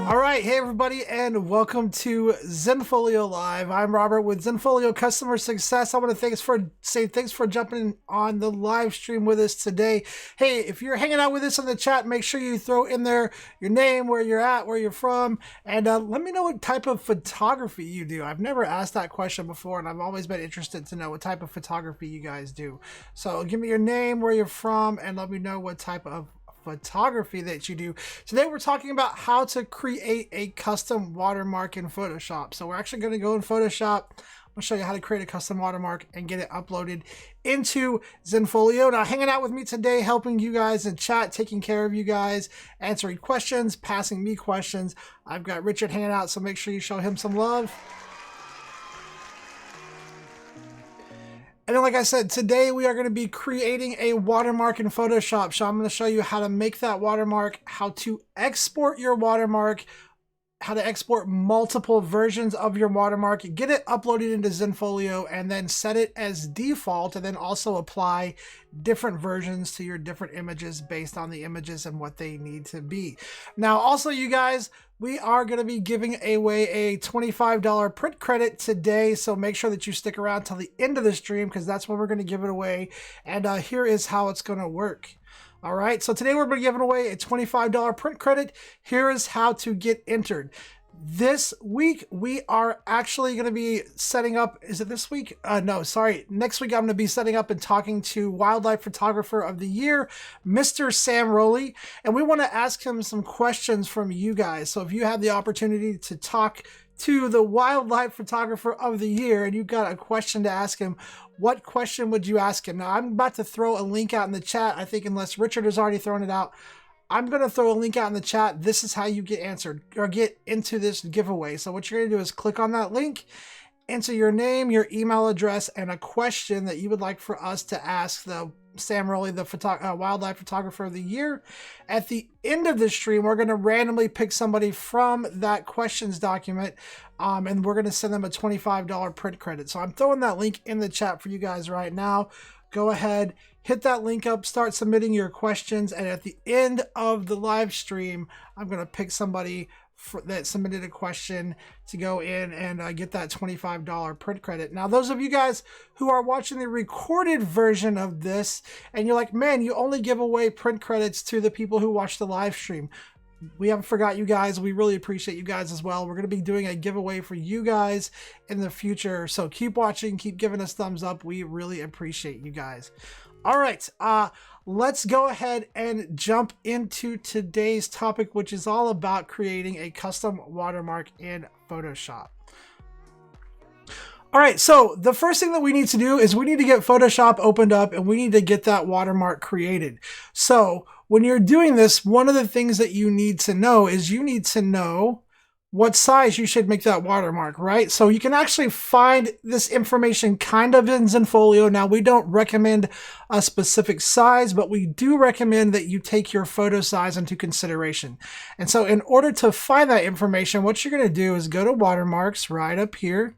All right, hey everybody, and welcome to Zenfolio Live. I'm Robert with Zenfolio Customer Success. I want to say thanks for jumping on the live stream with us today. Hey, if you're hanging out with us in the chat, make sure you throw in there your name, where you're at, where you're from, and let me know what type of photography you do. I've never asked that question before, and I've always been interested to know what type of photography you guys do. So give me your name, where you're from, and let me know what type of photography that you do. Today we're talking about how to create a custom watermark in Photoshop. So we're actually going to go in Photoshop. I'll show you how to create a custom watermark and get it uploaded into Zenfolio. Now, hanging out with me today, helping you guys in chat, taking care of you guys, answering questions, passing me questions. I've got Richard hanging out, so make sure you show him some love. And then, like I said, today we are going to be creating a watermark in Photoshop. So I'm going to show you how to make that watermark, how to export your watermark, how to export multiple versions of your watermark, get it uploaded into Zenfolio, and then set it as default, and then also apply different versions to your different images based on the images and what they need to be. Now, also, you guys, we are going to be giving away a $25 print credit today, so make sure that you stick around till the end of the stream because that's when we're going to give it away. And here is how it's going to work. All right, so today we're going to be giving away a $25 print credit. Here is how to get entered. This week, we are actually going to be setting up, is it this week? No, sorry. Next week, I'm going to be setting up and talking to Wildlife Photographer of the Year, Mr. Sam Rowley, and we want to ask him some questions from you guys. So if you have the opportunity to talk to the Wildlife Photographer of the Year and you've got a question to ask him, what question would you ask him? Now, I'm about to throw a link out in the chat. I think unless Richard has already thrown it out, I'm going to throw a link out in the chat. This is how you get answered or get into this giveaway. So what you're going to do is click on that link, enter your name, your email address, and a question that you would like for us to ask the Sam Rowley, the Wildlife Photographer of the Year. At the end of the stream, we're going to randomly pick somebody from that questions document, and we're going to send them a $25 print credit. So I'm throwing that link in the chat for you guys right now. Go ahead, hit that link up, start submitting your questions, and at the end of the live stream, I'm going to pick somebody that submitted a question to go in and get that $25 print credit. Now, those of you guys who are watching the recorded version of this, and you're like, man, you only give away print credits to the people who watch the live stream. We haven't forgot you guys. We really appreciate you guys as well. We're going to be doing a giveaway for you guys in the future. So keep watching, keep giving us thumbs up. We really appreciate you guys. All right, let's go ahead and jump into today's topic, which is all about creating a custom watermark in Photoshop. All right, so the first thing that we need to do is we need to get Photoshop opened up and we need to get that watermark created. So when you're doing this, one of the things that you need to know is you need to know what size you should make that watermark, right? So you can actually find this information kind of in Zenfolio. Now, we don't recommend a specific size, but we do recommend that you take your photo size into consideration. And so in order to find that information, what you're going to do is go to Watermarks right up here.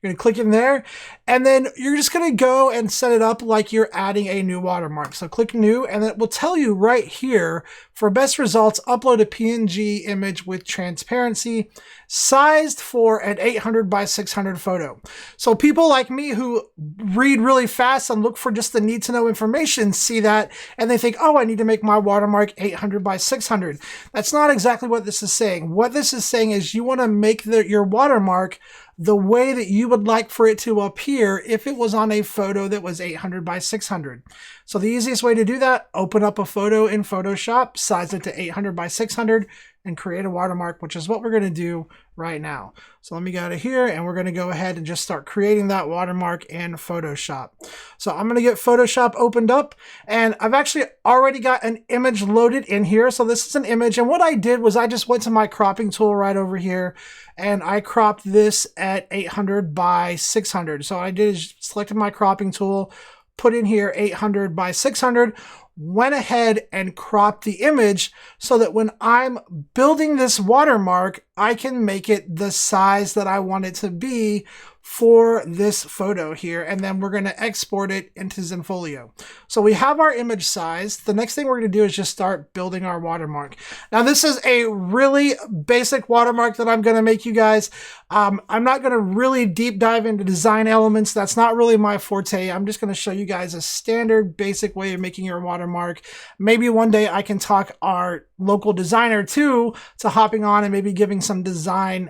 You're going to click in there, and then you're just going to go and set it up like you're adding a new watermark. So click New, and it will tell you right here, for best results, upload a PNG image with transparency, sized for an 800 by 600 photo. So people like me who read really fast and look for just the need-to-know information see that, and they think, oh, I need to make my watermark 800 by 600. That's not exactly what this is saying. What this is saying is you want to make your watermark the way that you would like for it to appear if it was on a photo that was 800 by 600. So the easiest way to do that, open up a photo in Photoshop, size it to 800 by 600, and create a watermark, which is what we're going to do right now. So let me go to here, and we're going to go ahead and just start creating that watermark in Photoshop. So I'm going to get Photoshop opened up, and I've actually already got an image loaded in here. So this is an image, and what I did was I just went to my cropping tool right over here, and I cropped this at 800 by 600. So I did is selected my cropping tool, put in here 800 by 600, went ahead and cropped the image so that when I'm building this watermark, I can make it the size that I want it to be for this photo here, and then we're going to export it into Zenfolio. So we have our image size. The next thing we're going to do is just start building our watermark. Now this is a really basic watermark that I'm going to make, you guys. I'm not going to really deep dive into design elements. That's not really my forte. I'm just going to show you guys a standard basic way of making your watermark. Maybe one day I can talk our local designer too to hopping on and maybe giving some design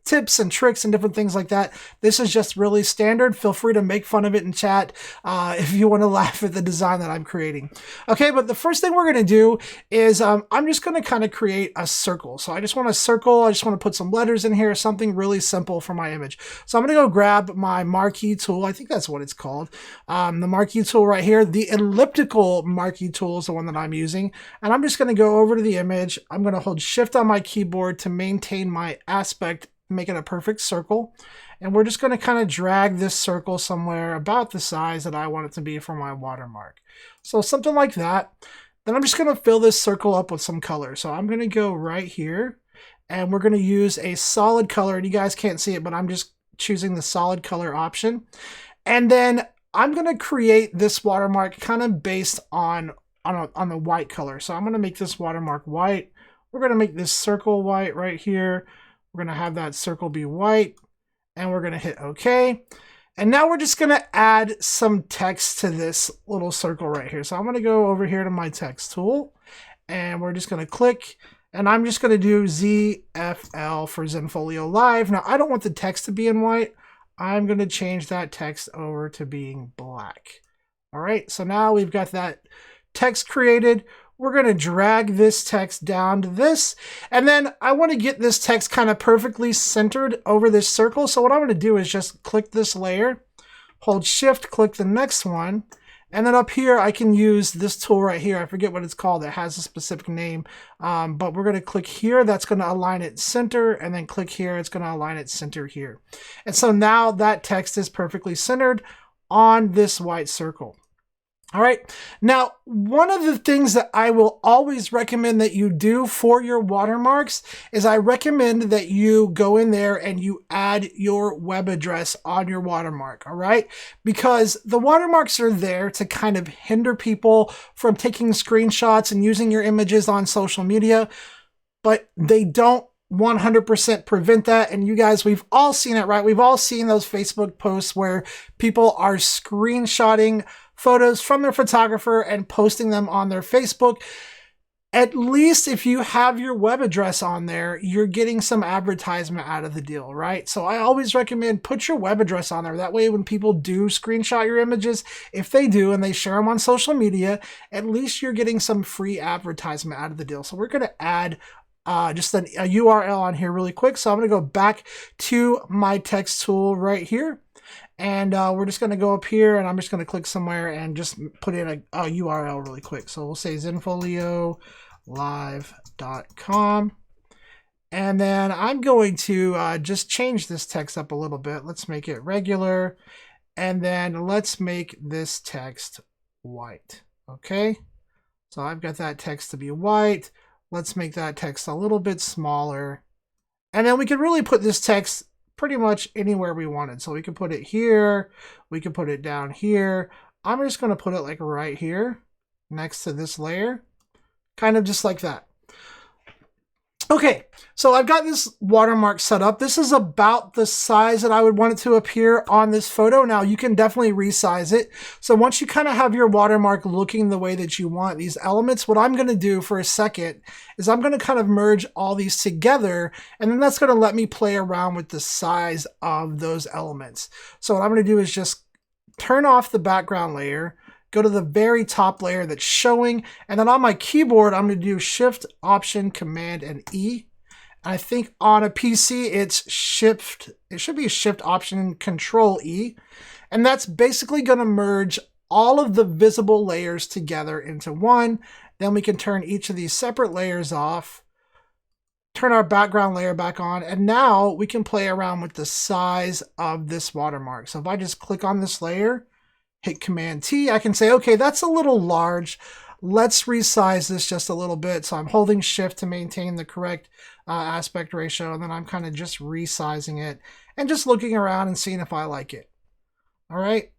tips and tricks and different things like that. This is just really standard. Feel free to make fun of it in chat if you want to laugh at the design that I'm creating. Okay, but the first thing we're going to do is I'm just going to kind of create a circle. So I just want a circle. I just want to put some letters in here, something really simple for my image. So I'm going to go grab my marquee tool. I think that's what it's called. The marquee tool right here. The elliptical marquee tool is the one that I'm using. And I'm just going to go over to the image. I'm going to hold shift on my keyboard to maintain my aspect, make it a perfect circle. And we're just going to kind of drag this circle somewhere about the size that I want it to be for my watermark. So something like that. Then I'm just going to fill this circle up with some color. So I'm going to go right here and we're going to use a solid color. And you guys can't see it, but I'm just choosing the solid color option. And then I'm going to create this watermark kind of based on the white color. So I'm going to make this watermark white. We're going to make this circle white right here. We're going to have that circle be white. And we're going to hit OK. And now we're just going to add some text to this little circle right here. So I'm going to go over here to my text tool. And we're just going to click. And I'm just going to do ZFL for ZenfolioLive. Now, I don't want the text to be in white. I'm going to change that text over to being black. All right. So now we've got that text created. We're going to drag this text down to this. And then I want to get this text kind of perfectly centered over this circle. So what I'm going to do is just click this layer, hold shift, click the next one. And then up here, I can use this tool right here. I forget what it's called. It has a specific name. But we're going to click here. That's going to align it center. And then click here. It's going to align it center here. And so now that text is perfectly centered on this white circle. All right. Now, one of the things that I will always recommend that you do for your watermarks is I recommend that you go in there and you add your web address on your watermark. All right. Because the watermarks are there to kind of hinder people from taking screenshots and using your images on social media, but they don't 100% prevent that. And you guys, we've all seen it, right? We've all seen those Facebook posts where people are screenshotting photos from their photographer and posting them on their Facebook. At least if you have your web address on there, you're getting some advertisement out of the deal, right? So I always recommend put your web address on there. That way when people do screenshot your images, if they do and they share them on social media, at least you're getting some free advertisement out of the deal. So we're going to add just a URL on here really quick. So I'm going to go back to my text tool right here. And we're just going to go up here and I'm just going to click somewhere and just put in a URL really quick. So we'll say ZenfolioLive.com. And then I'm going to just change this text up a little bit. Let's make it regular. And then let's make this text white. Okay. So I've got that text to be white. Let's make that text a little bit smaller. And then we can really put this text pretty much anywhere we wanted. So we can put it here. We can put it down here. I'm just going to put it like right here next to this layer. Kind of just like that. Okay, so I've got this watermark set up. This is about the size that I would want it to appear on this photo. Now you can definitely resize it. So once you kind of have your watermark looking the way that you want these elements, what I'm going to do for a second is I'm going to kind of merge all these together, and then that's going to let me play around with the size of those elements. So what I'm going to do is just turn off the background layer, go to the very top layer that's showing, and then on my keyboard, I'm going to do Shift, Option, Command, and E. I think on a PC, it's Shift, it should be Shift, Option, Control, E. And that's basically going to merge all of the visible layers together into one. Then we can turn each of these separate layers off, turn our background layer back on, and now we can play around with the size of this watermark. So if I just click on this layer, hit Command T, I can say, okay, that's a little large. Let's resize this just a little bit. So I'm holding shift to maintain the correct aspect ratio, and then I'm kind of just resizing it and just looking around and seeing if I like it. All right.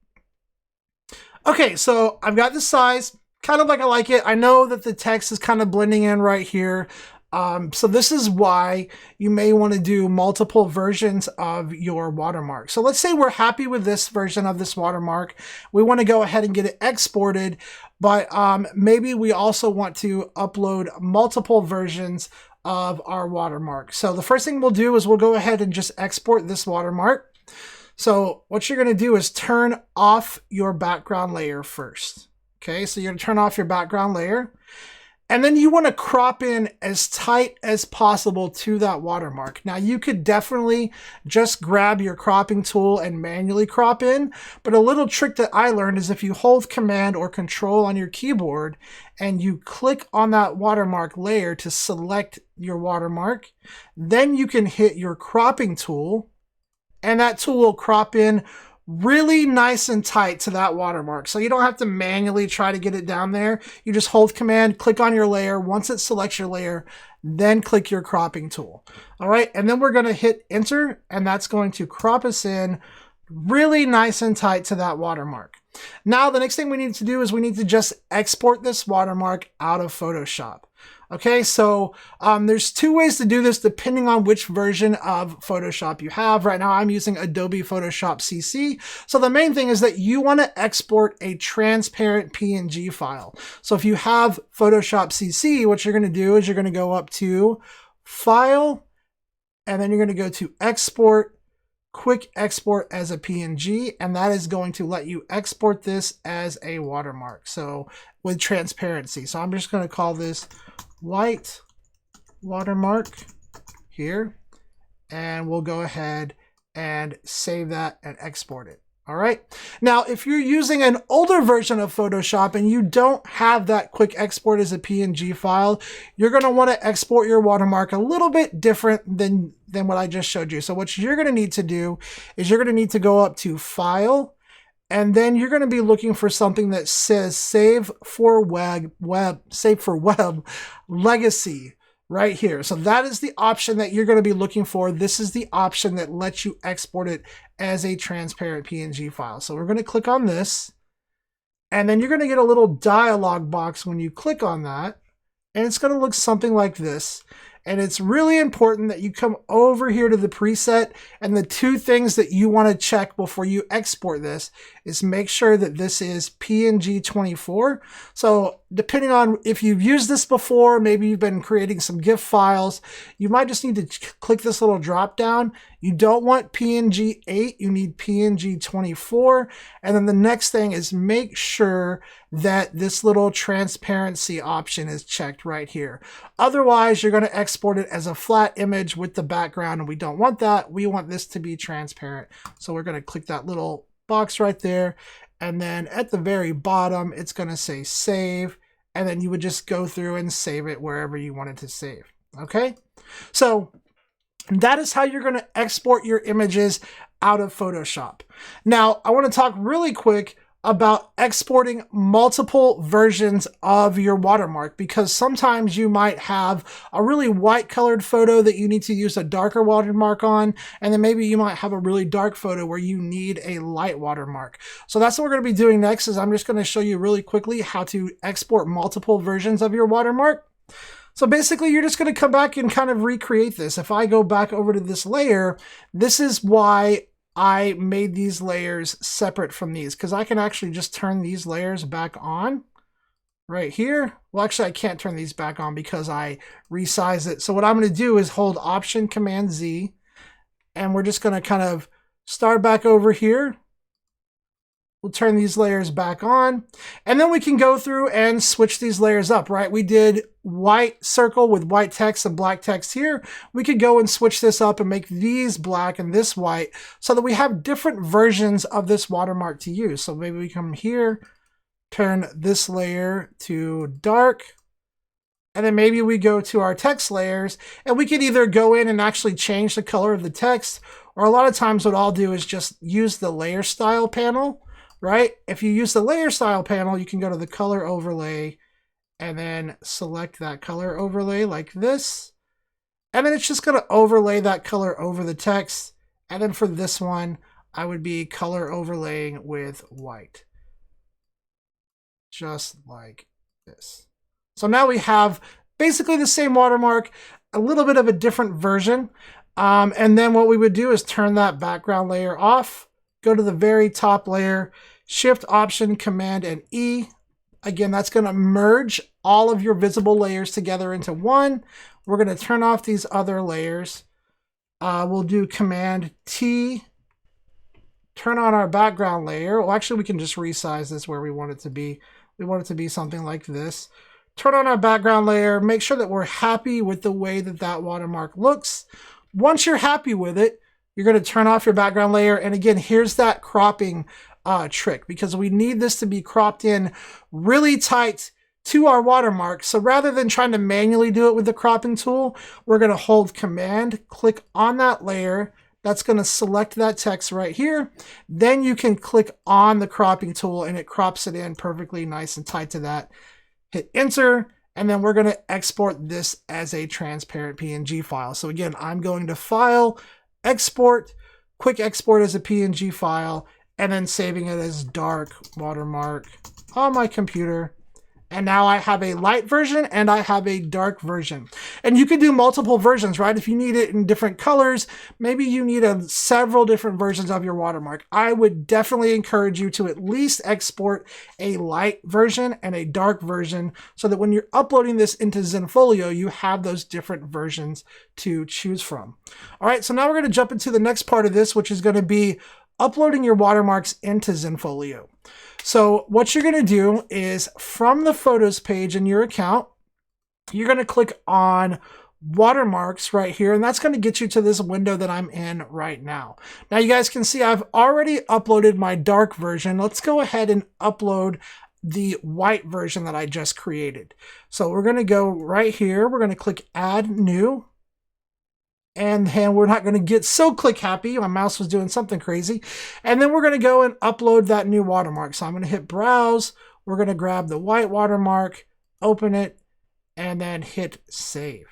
Okay, so I've got the size kind of like I like it. I know that the text is kind of blending in right here. So this is why you may want to do multiple versions of your watermark. So let's say we're happy with this version of this watermark. We want to go ahead and get it exported, but maybe we also want to upload multiple versions of our watermark. So the first thing we'll do is we'll go ahead and just export this watermark. So what you're going to do is turn off your background layer first. Okay, so you're going to turn off your background layer. And then you want to crop in as tight as possible to that watermark. Now you could definitely just grab your cropping tool and manually crop in, but a little trick that I learned is if you hold Command or Control on your keyboard and you click on that watermark layer to select your watermark, then you can hit your cropping tool and that tool will crop in really nice and tight to that watermark. So you don't have to manually try to get it down there. You just hold Command, click on your layer. Once it selects your layer, then click your cropping tool. All right, and then we're going to hit Enter, and that's going to crop us in really nice and tight to that watermark. Now, the next thing we need to do is we need to just export this watermark out of Photoshop. Okay, so there's two ways to do this depending on which version of Photoshop you have. Right now I'm using Adobe Photoshop CC. So the main thing is that you want to export a transparent PNG file. So if you have Photoshop CC, what you're going to do is you're going to go up to File, and then you're going to go to Export, Quick Export as a PNG, and that is going to let you export this as a watermark. So with transparency. So I'm just going to call this white watermark here, and we'll go ahead and save that and export it. All right. Now, if you're using an older version of Photoshop and you don't have that quick export as a PNG file, you're going to want to export your watermark a little bit different than what I just showed you. So what you're going to need to do is you're going to need to go up to File, and then you're going to be looking for something that says Save for Web Legacy right here. So that is the option that you're going to be looking for. This is the option that lets you export it as a transparent PNG file. So we're going to click on this, and then you're going to get a little dialog box when you click on that, and it's going to look something like this. And it's really important that you come over here to the preset, and the two things that you want to check before you export this is make sure that this is PNG 24. So depending on if you've used this before, maybe you've been creating some GIF files, you might just need to click this little drop down. You don't want PNG 8, you need PNG 24. And then the next thing is make sure that this little transparency option is checked right here. Otherwise, you're going to export it as a flat image with the background, and we don't want that. We want this to be transparent. So we're going to click that little box right there. And then at the very bottom, it's going to say save. And then you would just go through and save it wherever you wanted to save. Okay. So that is how you're going to export your images out of Photoshop. Now, I want to talk really quick about exporting multiple versions of your watermark, because sometimes you might have a really white colored photo that you need to use a darker watermark on, and then maybe you might have a really dark photo where you need a light watermark. So that's what we're going to be doing next. Is I'm just going to show you really quickly how to export multiple versions of your watermark. So basically, you're just going to come back and kind of recreate this. If I go back over to this layer, this is why I made these layers separate from these, because I can actually just turn these layers back on right here. Well, actually, I can't turn these back on because I resized it. So what I'm going to do is hold Option Command Z, and we're just going to kind of start back over here. We'll turn these layers back on, and then we can go through and switch these layers up, right? We did white circle with white text and black text here. We could go and switch this up and make these black and this white so that we have different versions of this watermark to use. So maybe we come here, turn this layer to dark, and then maybe we go to our text layers, and we could either go in and actually change the color of the text, or a lot of times what I'll do is just use the layer style panel. Right? If you use the layer style panel, you can go to the color overlay, and then select that color overlay like this. And then it's just going to overlay that color over the text. And then for this one, I would be color overlaying with white. Just like this. So now we have basically the same watermark, a little bit of a different version. And then what we would do is turn that background layer off, go to the very top layer, Shift, Option, Command, and E. Again, that's going to merge all of your visible layers together into one. We're going to turn off these other layers. We'll do Command T, turn on our background layer. Well, actually, we can just resize this where we want it to be. We want it to be something like this. Turn on our background layer. Make sure that we're happy with the way that that watermark looks. Once you're happy with it, you're going to turn off your background layer. And again, here's that cropping trick, because we need this to be cropped in really tight to our watermark. So rather than trying to manually do it with the cropping tool, we're going to hold Command, click on that layer. That's going to select that text right here. Then you can click on the cropping tool and it crops it in perfectly nice and tight to that. Hit Enter, and then we're going to export this as a transparent PNG file. So again, I'm going to File, Export, Quick Export as a PNG file, and then saving it as dark watermark on my computer. And now I have a light version and I have a dark version. And you can do multiple versions, right? If you need it in different colors, maybe you need several different versions of your watermark. I would definitely encourage you to at least export a light version and a dark version so that when you're uploading this into Zenfolio, you have those different versions to choose from. All right, so now we're going to jump into the next part of this, which is going to be uploading your watermarks into Zenfolio. So what you're going to do is from the Photos page in your account, you're going to click on Watermarks right here, and that's going to get you to this window that I'm in right now. Now you guys can see I've already uploaded my dark version. Let's go ahead and upload the white version that I just created. So we're going to go right here. We're going to click Add New. And then we're not going to get so click happy. My mouse was doing something crazy. And then we're going to go and upload that new watermark. So I'm going to hit Browse. We're going to grab the white watermark, open it, and then hit Save.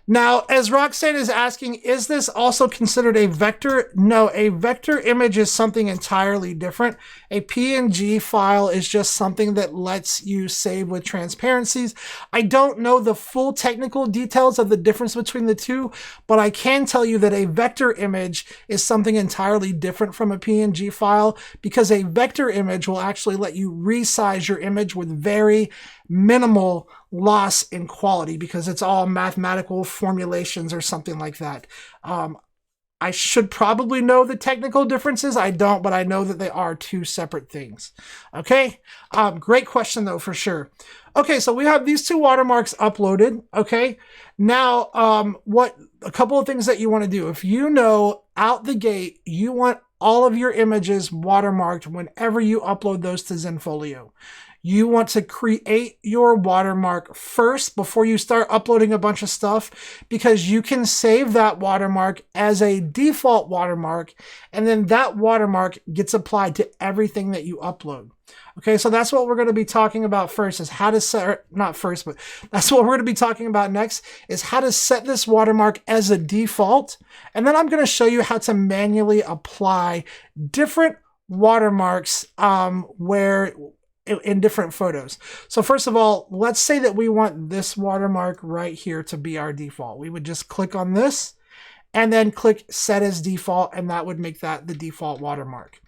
Now, as Roxanne is asking, is this also considered a vector? No, a vector image is something entirely different. A PNG file is just something that lets you save with transparencies. I don't know the full technical details of the difference between the two, but I can tell you that a vector image is something entirely different from a PNG file, because a vector image will actually let you resize your image with very minimal loss in quality, because it's all mathematical formulations or something like that. I should probably know the technical differences. I don't, but I know that they are two separate things. Okay, great question though, for sure. Okay, so we have these two watermarks uploaded. Okay, now a couple of things that you want to do. If you know out the gate you want all of your images watermarked whenever you upload those to Zenfolio, you want to create your watermark first before you start uploading a bunch of stuff, because you can save that watermark as a default watermark, and then that watermark gets applied to everything that you upload. Okay, so that's what we're going to be talking about first, is how to set, not first, but that's what we're going to be talking about next, is how to set this watermark as a default. And then I'm going to show you how to manually apply different watermarks in different photos. So first of all, let's say that we want this watermark right here to be our default. We would just click on this and then click Set as Default, and that would make that the default watermark.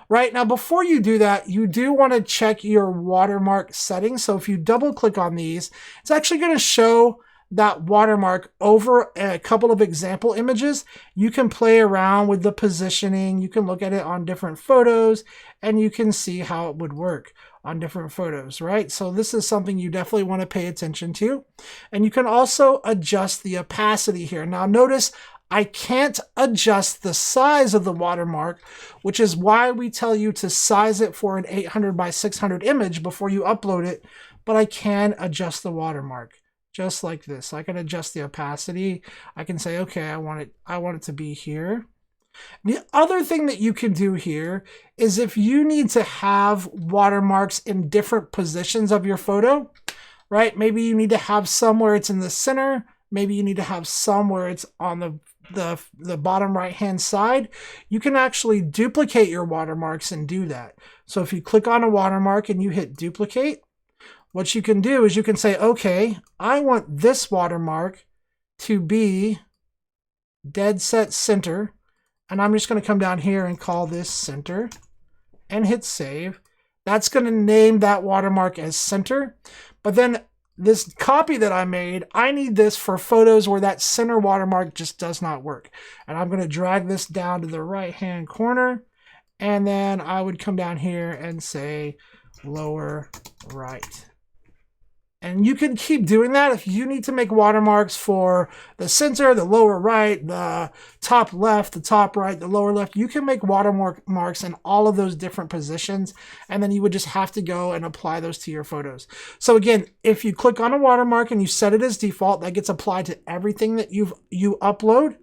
Right, now before you do that, you do want to check your watermark settings. So if you double click on these, it's actually going to show that watermark over a couple of example images. You can play around with the positioning. You can look at it on different photos, and you can see how it would work on different photos, right? So this is something you definitely want to pay attention to. And you can also adjust the opacity here. Now notice I can't adjust the size of the watermark, which is why we tell you to size it for an 800 by 600 image before you upload it, but I can adjust the watermark just like this. I can adjust the opacity. I can say, okay, I want it to be here. The other thing that you can do here is if you need to have watermarks in different positions of your photo, right? Maybe you need to have some where it's in the center. Maybe you need to have some where it's on the bottom right-hand side. You can actually duplicate your watermarks and do that. So if you click on a watermark and you hit duplicate, what you can do is you can say, okay, I want this watermark to be dead set center. And I'm just going to come down here and call this center and hit save. That's going to name that watermark as center. But then this copy that I made, I need this for photos where that center watermark just does not work. And I'm going to drag this down to the right-hand corner. And then I would come down here and say lower right. And you can keep doing that if you need to make watermarks for the center, the lower right, the top left, the top right, the lower left. You can make watermarks in all of those different positions, and then you would just have to go and apply those to your photos. So again, if you click on a watermark and you set it as default, that gets applied to everything that you upload.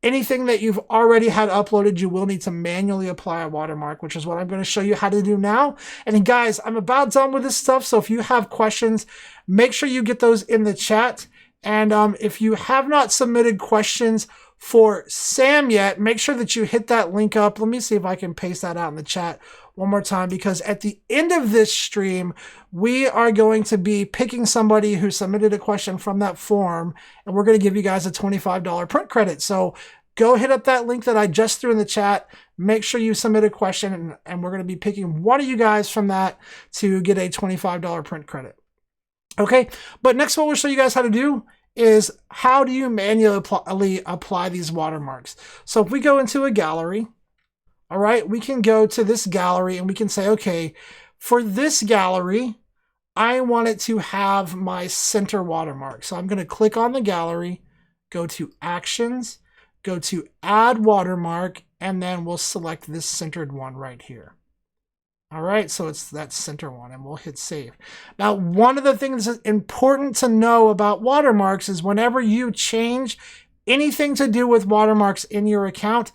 Anything that you've already had uploaded, you will need to manually apply a watermark, which is what I'm going to show you how to do now. And guys, I'm about done with this stuff. So if you have questions, make sure you get those in the chat. And if you have not submitted questions for Sam yet, make sure that you hit that link up. Let me see if I can paste that out in the chat one more time, because at the end of this stream, we are going to be picking somebody who submitted a question from that form, and we're going to give you guys a $25 print credit. So go hit up that link that I just threw in the chat. Make sure you submit a question, and we're going to be picking one of you guys from that to get a $25 print credit. Okay, but next what we'll show you guys how to do is how do you manually apply these watermarks. So if we go into a gallery, all right, we can go to this gallery and we can say, okay, for this gallery, I want it to have my center watermark. So I'm going to click on the gallery, go to Actions, go to Add Watermark, and then we'll select this centered one right here. All right, so it's that center one, and we'll hit save. Now, one of the things that's important to know about watermarks is whenever you change anything to do with watermarks in your account,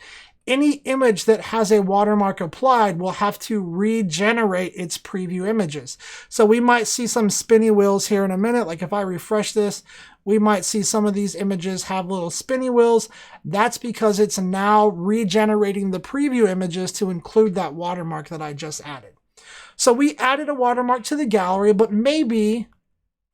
any image that has a watermark applied will have to regenerate its preview images. So we might see some spinny wheels here in a minute. Like if I refresh this, we might see some of these images have little spinny wheels. That's because it's now regenerating the preview images to include that watermark that I just added. So we added a watermark to the gallery, but maybe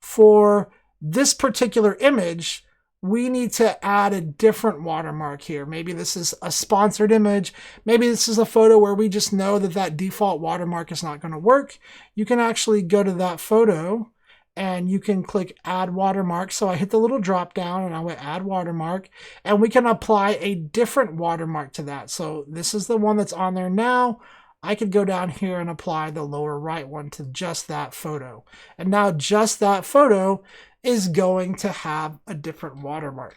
for this particular image, we need to add a different watermark here. Maybe this is a sponsored image. Maybe this is a photo where we just know that that default watermark is not going to work. You can actually go to that photo and you can click add watermark. So I hit the little drop down and I would add watermark, and we can apply a different watermark to that. So this is the one that's on there now. I could go down here and apply the lower right one to just that photo. And now just that photo is going to have a different watermark.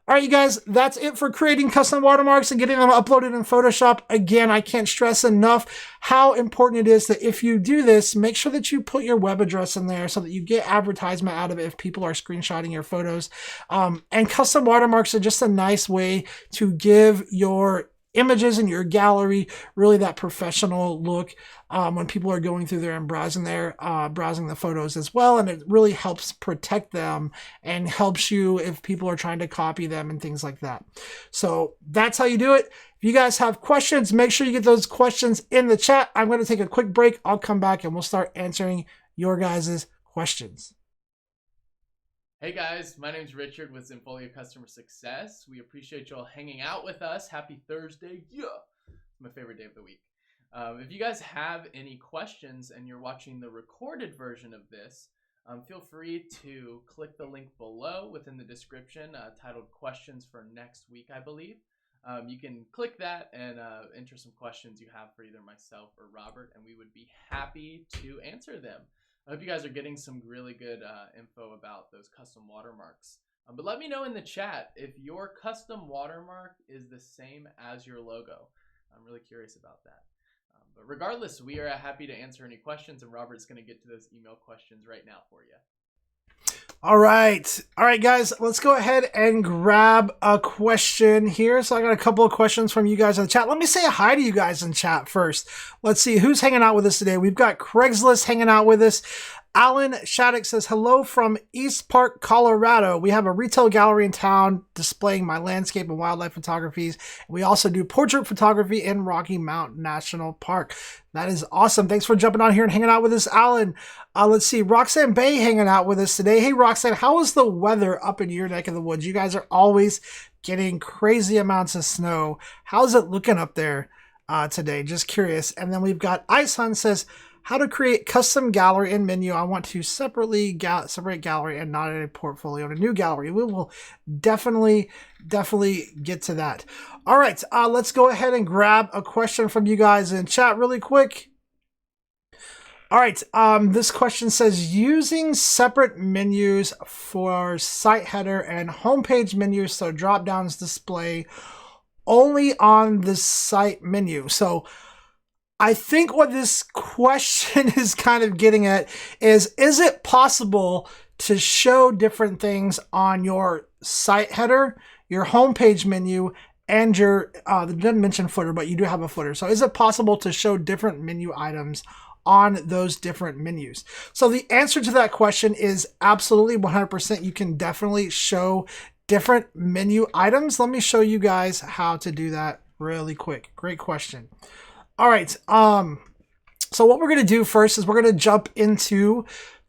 All right, you guys, that's it for creating custom watermarks and getting them uploaded in Photoshop. Again, I can't stress enough how important it is that if you do this, make sure that you put your web address in there so that you get advertisement out of it if people are screenshotting your photos. And custom watermarks are just a nice way to give your images in your gallery really that professional look when people are going through there and browsing the photos as well, and it really helps protect them and helps you if people are trying to copy them and things like that. So that's how you do it. If you guys have questions, make sure you get those questions in the chat. I'm going to take a quick break. I'll come back and we'll start answering your guys' questions. Hey guys, my name's Richard with Zenfolio Customer Success. We appreciate y'all hanging out with us. Happy Thursday. Yeah, it's my favorite day of the week. If you guys have any questions and you're watching the recorded version of this, feel free to click the link below within the description titled Questions for Next Week, I believe. You can click that and enter some questions you have for either myself or Robert, and we would be happy to answer them. I hope you guys are getting some really good info about those custom watermarks. But let me know in the chat if your custom watermark is the same as your logo. I'm really curious about that. But regardless, we are happy to answer any questions, and Robert's going to get to those email questions right now for you. All right. All right, guys, let's go ahead and grab a question here. So I got a couple of questions from you guys in the chat. Let me say hi to you guys in chat first. Let's see who's hanging out with us today. We've got Craigslist hanging out with us. Alan Shattuck says, hello from East Park, Colorado. We have a retail gallery in town displaying my landscape and wildlife photographies. We also do portrait photography in Rocky Mountain National Park. That is awesome. Thanks for jumping on here and hanging out with us, Alan. Let's see, Roxanne Bay hanging out with us today. Hey, Roxanne, how is the weather up in your neck of the woods? You guys are always getting crazy amounts of snow. How's it looking up there today? Just curious. And then we've got Ice Hunt says, how to create custom gallery and menu. I want to separate gallery and not a portfolio in a new gallery. We will definitely get to that. All right, let's go ahead and grab a question from you guys in chat really quick. All right, this question says, using separate menus for site header and homepage menus, so drop downs display only on the site menu. So I think what this question is kind of getting at is it possible to show different things on your site header, your homepage menu, and your, it didn't mention footer, but you do have a footer. So is it possible to show different menu items on those different menus? So the answer to that question is absolutely 100%. You can definitely show different menu items. Let me show you guys how to do that really quick. Great question. All right, so what we're going to do first is we're going to jump into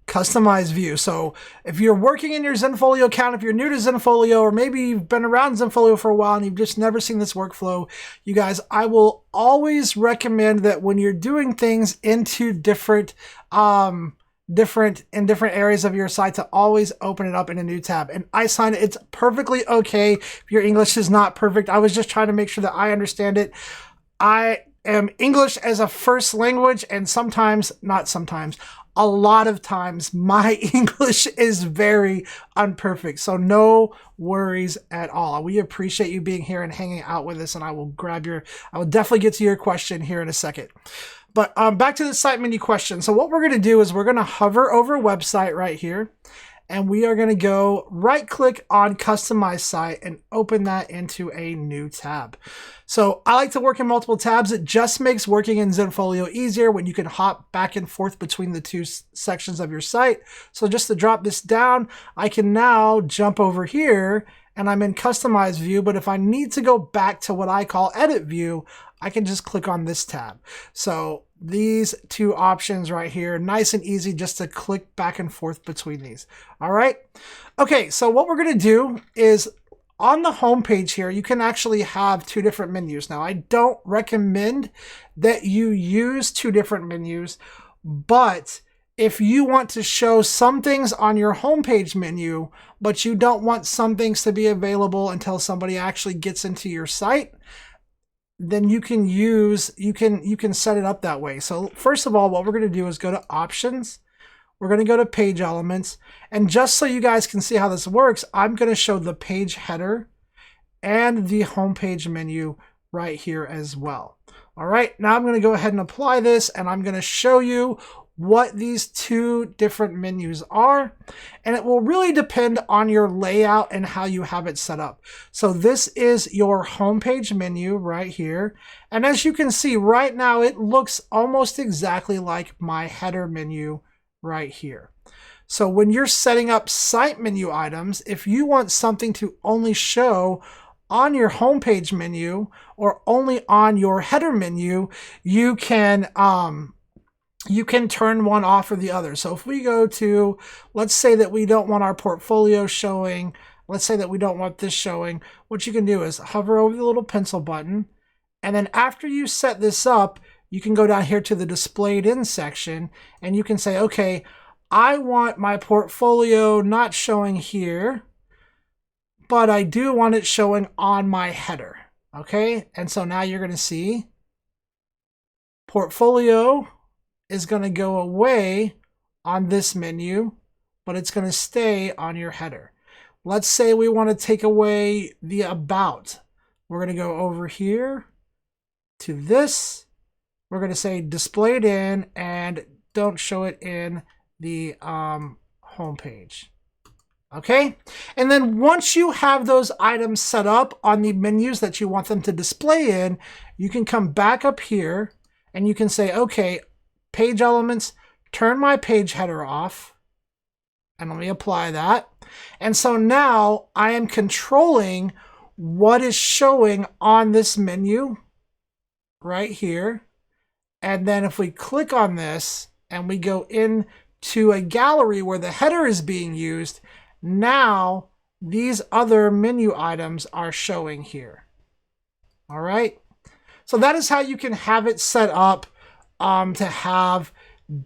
customize view. So if you're working in your Zenfolio account, if you're new to Zenfolio, or maybe you've been around Zenfolio for a while and you've just never seen this workflow, you guys, I will always recommend that when you're doing things into different areas of your site, to always open it up in a new tab. And I sign it. It's perfectly okay if your English is not perfect. I was just trying to make sure that I understand it. I am English as a first language, and a lot of times my English is very unperfect. So no worries at all. We appreciate you being here and hanging out with us, and I will definitely get to your question here in a second. But back to the site menu question. So what we're going to do is we're going to hover over website right here, and we are going to go right click on customize site and open that into a new tab. So I like to work in multiple tabs. It just makes working in Zenfolio easier when you can hop back and forth between the two sections of your site. So just to drop this down, I can now jump over here and I'm in customize view. But if I need to go back to what I call edit view, I can just click on this tab. So these two options right here, nice and easy just to click back and forth between these. All right. Okay, so what we're going to do is on the home page here, you can actually have two different menus. Now, I don't recommend that you use two different menus, but if you want to show some things on your homepage menu, but you don't want some things to be available until somebody actually gets into your site, then you can set it up that way. So first of all, what we're going to do is go to options. We're going to go to page elements. And just so you guys can see how this works, I'm going to show the page header and the homepage menu right here as well. All right, now I'm going to go ahead and apply this, and I'm going to show you what these two different menus are, and it will really depend on your layout and how you have it set up. So this is your homepage menu right here, and as you can see right now, it looks almost exactly like my header menu right here. So when you're setting up site menu items, if you want something to only show on your homepage menu or only on your header menu, you can turn one off or the other. So if we go to, let's say that we don't want our portfolio showing, let's say that we don't want this showing, what you can do is hover over the little pencil button, and then after you set this up, you can go down here to the displayed in section, and you can say, okay, I want my portfolio not showing here, but I do want it showing on my header. Okay, and so now you're going to see portfolio is going to go away on this menu, but it's going to stay on your header. Let's say we want to take away the about. We're going to go over here to this. We're going to say displayed in and don't show it in the home page. Okay, and then once you have those items set up on the menus that you want them to display in, you can come back up here and you can say, okay, page elements, turn my page header off, and let me apply that. And so now I am controlling what is showing on this menu right here. And then if we click on this and we go into a gallery where the header is being used, now these other menu items are showing here. All right. So that is how you can have it set up to have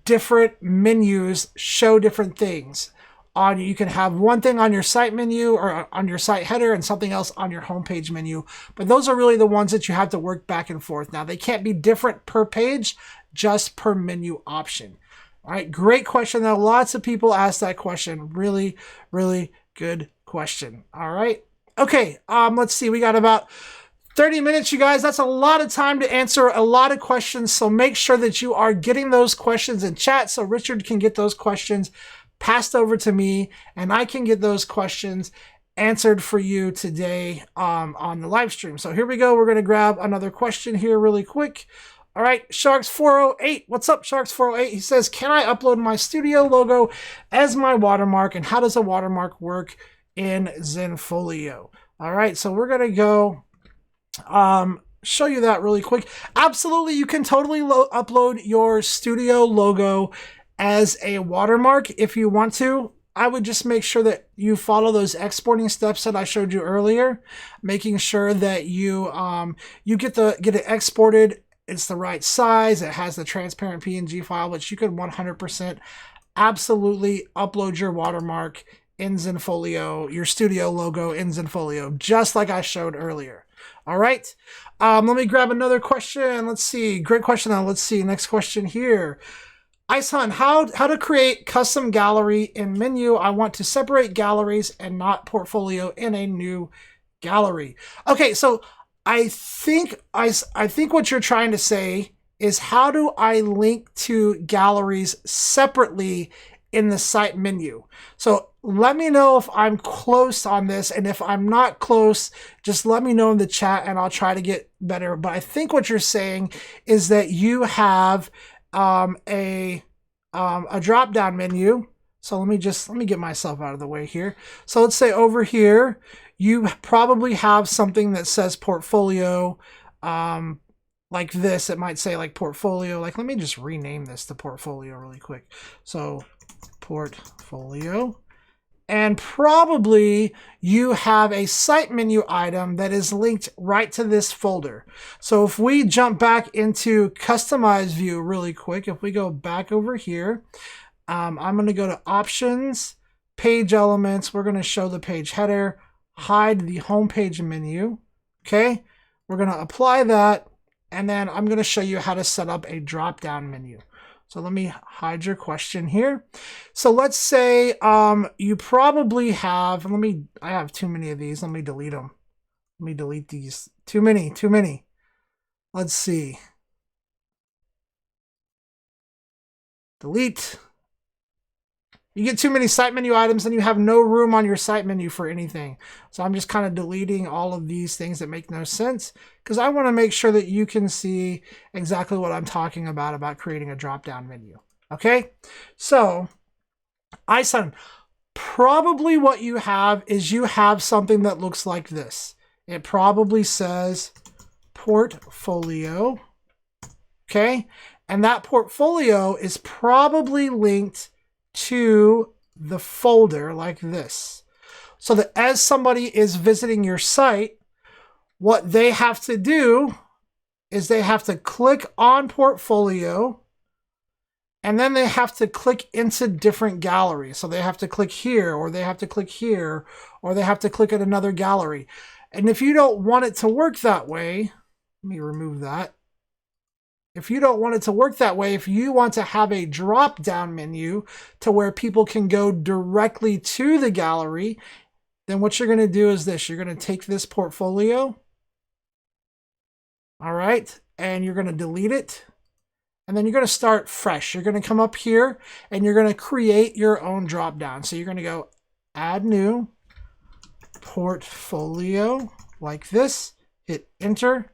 different menus show different things. You can have one thing on your site menu or on your site header and something else on your homepage menu. But those are really the ones that you have to work back and forth. Now, they can't be different per page, just per menu option. All right, great question. Now, lots of people ask that question. Really, really good question. All right. Okay, let's see. We got about 30 minutes, you guys. That's a lot of time to answer a lot of questions. So make sure that you are getting those questions in chat so Richard can get those questions passed over to me and I can get those questions answered for you today on the live stream. So here we go. We're going to grab another question here really quick. All right, Sharks408. What's up, Sharks408? He says, can I upload my studio logo as my watermark? And how does a watermark work in Zenfolio? All right, so we're going to go show you that really quick. Absolutely, you can totally upload your studio logo as a watermark if you want to. I would just make sure that you follow those exporting steps that I showed you earlier, making sure that you get it exported. It's the right size. It has the transparent PNG file, which you could 100% absolutely upload your watermark in Zenfolio, your studio logo in Zenfolio, just like I showed earlier. All right. Let me grab another question. Let's see. Great question. Now let's see. Next question here. Ice Hunt, how to create custom gallery in menu. I want to separate galleries and not portfolio in a new gallery. Okay, so I think what you're trying to say is, how do I link to galleries separately in the site menu? So let me know if I'm close on this, and if I'm not close, just let me know in the chat and I'll try to get better. But I think what you're saying is that you have a drop down menu. So let me get myself out of the way here. So let's say over here, you probably have something that says portfolio, like this. It might say like portfolio, like, let me just rename this to portfolio really quick. So portfolio. And probably you have a site menu item that is linked right to this folder. So if we jump back into customize view really quick, if we go back over here, I'm going to go to options, page elements. We're going to show the page header, hide the homepage menu. Okay, we're going to apply that. And then I'm going to show you how to set up a drop down menu. So let me hide your question here. So let's say you probably have, I have too many of these. Let me delete them. Let me delete these. Too many. Let's see. Delete. You get too many site menu items and you have no room on your site menu for anything. So I'm just kind of deleting all of these things that make no sense, because I want to make sure that you can see exactly what I'm talking about creating a drop-down menu. Okay, so Ison, probably what you have is you have something that looks like this. It probably says portfolio. Okay, and that portfolio is probably linked to the folder like this, so that as somebody is visiting your site, what they have to do is they have to click on portfolio, and then they have to click into different galleries. So they have to click here, or they have to click here, or they have to click at another gallery. And if you don't want it to work that way, let me remove that. If you don't want it to work that way, if you want to have a drop-down menu to where people can go directly to the gallery, then what you're going to do is this. You're going to take this portfolio, all right, and you're going to delete it, and then you're going to start fresh. You're going to come up here, and you're going to create your own drop-down. So you're going to go add new portfolio like this, hit enter.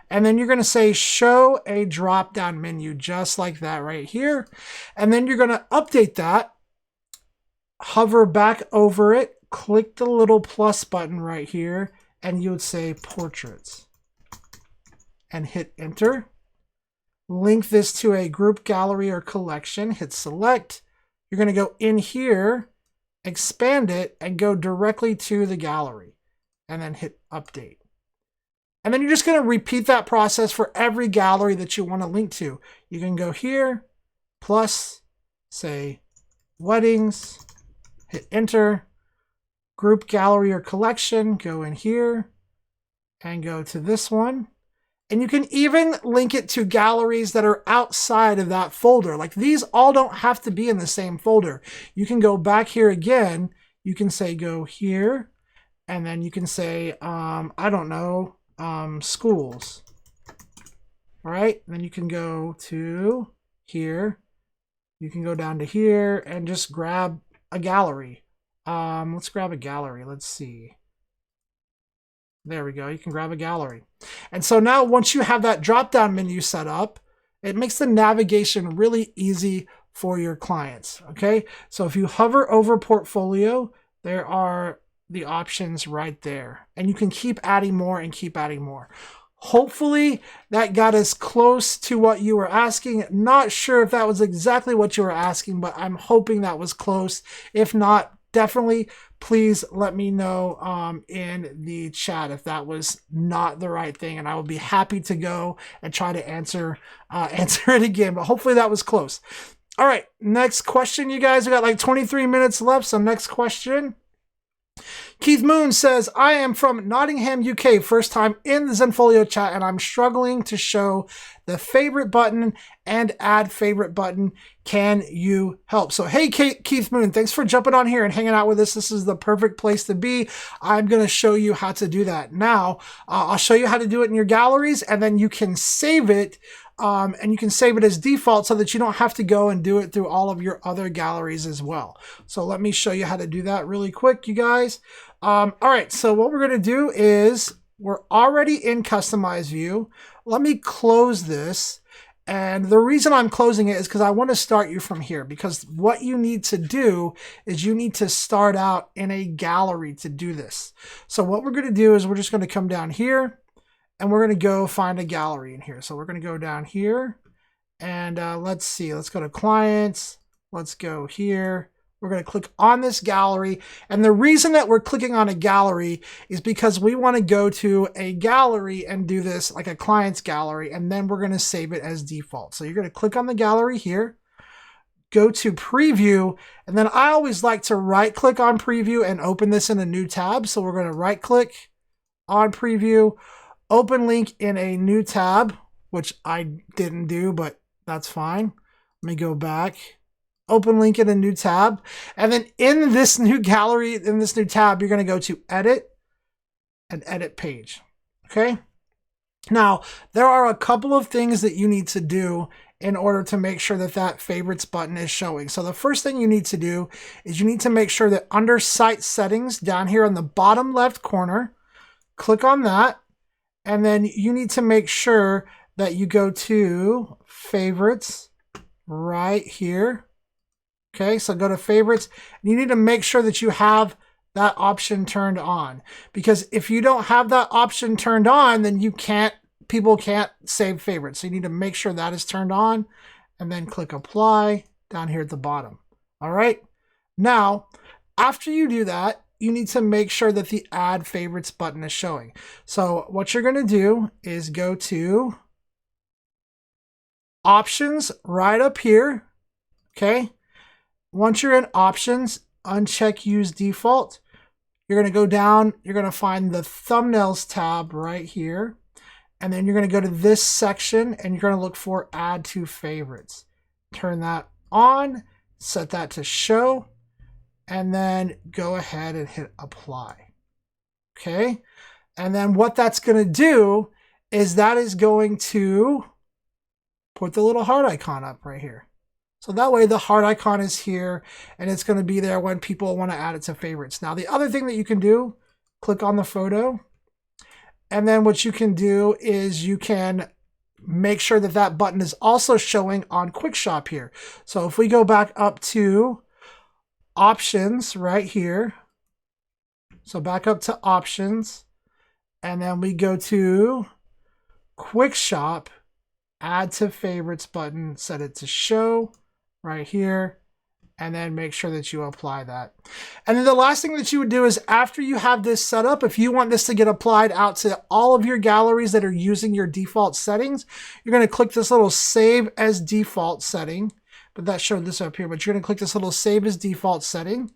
And then you're going to say show a drop down menu just like that right here. And then you're going to update that, hover back over it, click the little plus button right here, and you would say portraits and hit enter. Link this to a group, gallery, or collection, hit select. You're going to go in here, expand it, and go directly to the gallery, and then hit update. And then you're just going to repeat that process for every gallery that you want to link to. You can go here, plus, say, weddings, hit enter, group, gallery, or collection, go in here, and go to this one. And you can even link it to galleries that are outside of that folder. Like these all don't have to be in the same folder. You can go back here again. You can say go here, and then you can say, I don't know, schools. All right, and then you can go to here. You can go down to here and just grab a gallery. Let's grab a gallery. Let's see. There we go. You can grab a gallery. And so now once you have that drop-down menu set up, it makes the navigation really easy for your clients. Okay. So if you hover over portfolio, there are the options right there. And you can keep adding more and keep adding more. Hopefully that got us close to what you were asking. Not sure if that was exactly what you were asking, but I'm hoping that was close. If not, definitely please let me know in the chat if that was not the right thing, and I will be happy to go and try to answer it again, but hopefully that was close. All right, next question, you guys. We got like 23 minutes left, so next question. Keith Moon says, I am from Nottingham, UK, first time in the Zenfolio chat, and I'm struggling to show the favorite button and add favorite button. Can you help? So, hey, Keith Moon, thanks for jumping on here and hanging out with us. This is the perfect place to be. I'm going to show you how to do that. Now, I'll show you how to do it in your galleries, and then you can save it. And you can save it as default so that you don't have to go and do it through all of your other galleries as well. So let me show you how to do that really quick, you guys. All right, so what we're going to do is we're already in Customize View. Let me close this. And the reason I'm closing it is because I want to start you from here, because what you need to do is you need to start out in a gallery to do this. So what we're going to do is we're just going to come down here. And we're going to go find a gallery in here. So we're going to go down here and let's see. Let's go to clients. Let's go here. We're going to click on this gallery. And the reason that we're clicking on a gallery is because we want to go to a gallery and do this like a client's gallery. And then we're going to save it as default. So you're going to click on the gallery here, go to preview. And then I always like to right click on preview and open this in a new tab. So we're going to right click on preview, open link in a new tab, which I didn't do, but that's fine. Let me go back. Open link in a new tab. And then in this new gallery, in this new tab, you're going to go to edit and edit page. Okay. Now, there are a couple of things that you need to do in order to make sure that that favorites button is showing. So the first thing you need to do is you need to make sure that under site settings down here on the bottom left corner, click on that. And then you need to make sure that you go to favorites right here. Okay, so go to favorites. You need to make sure that you have that option turned on, because if you don't have that option turned on, then people can't save favorites. So you need to make sure that is turned on and then click apply down here at the bottom. All right. Now, after you do that, you need to make sure that the add favorites button is showing. So what you're going to do is go to options right up here. Okay. Once you're in options, uncheck use default. You're going to go down. You're going to find the thumbnails tab right here. And then you're going to go to this section and you're going to look for add to favorites. Turn that on, set that to show. And then go ahead and hit apply. Okay. And then what that's going to do is that is going to put the little heart icon up right here. So that way the heart icon is here and it's going to be there when people want to add it to favorites. Now the other thing that you can do, click on the photo, and then what you can do is you can make sure that that button is also showing on Quick Shop here. So if we go back up to options right here, so back up to options, and then we go to Quick Shop, add to favorites button, set it to show right here, and then make sure that you apply that. And then the last thing that you would do is after you have this set up, if you want this to get applied out to all of your galleries that are using your default settings, you're going to click this little save as default setting, but that showed this up here, but you're going to click this little save as default setting.